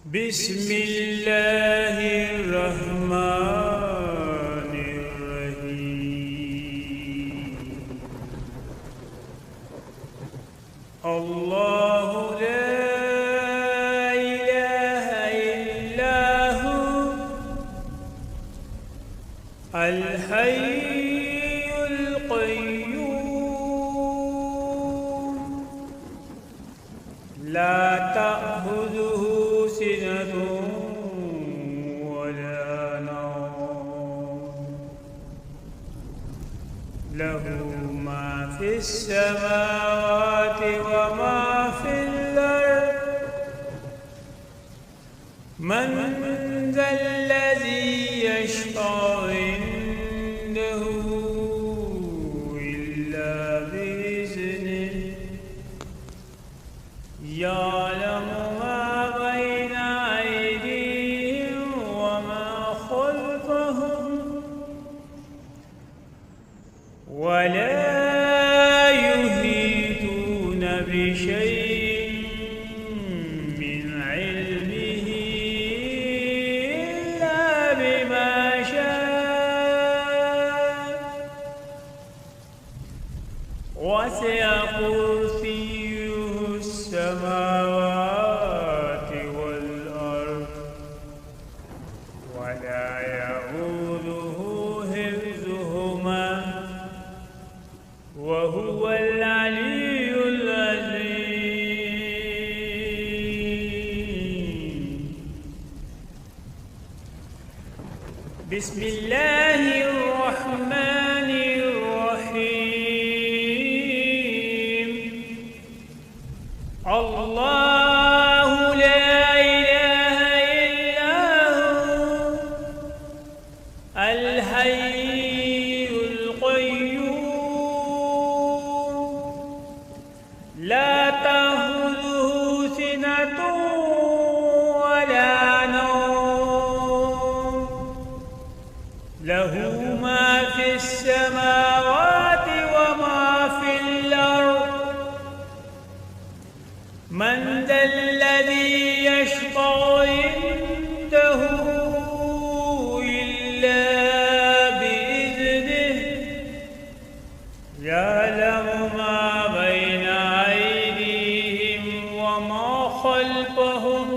بسم الله الرحمن الرحيم. الله لا إله إلا هو الحي القيوم لا تأخذه سنة ولا نوم له ما في السماوات وما في الأرض من ذا الذي يشفع عنده إلا بإذنه يعلم ما بين أيديهم وما خلفهم ولا يحيطون بشيء من علمه إلا بما شاء وسع كرسيه السماوات والأرض ولا يئوده حفظهما وهو العلي العظيم. بسم الله الرحمن الرحيم. الله لا إله إلا هو الحي القيوم لا تأخذه سنة ولا نوم له ما في السماوات وما في الأرض من ذا الذي يشفع عنده إلا بإذنه يعلم ما بين أيديهم وما خلفهم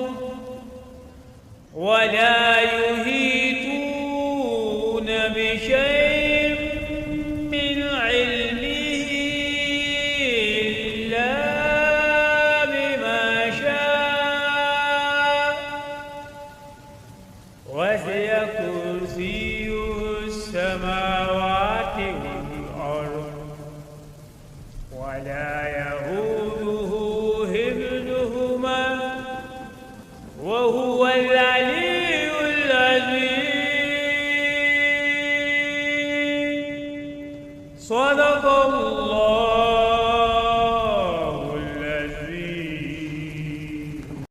ولا يحيطون بشيء من علمه إلا بما شاء وسع كرسيه السماوات والأرض ولا يئوده حفظهما وهو العلي العظيم. صدق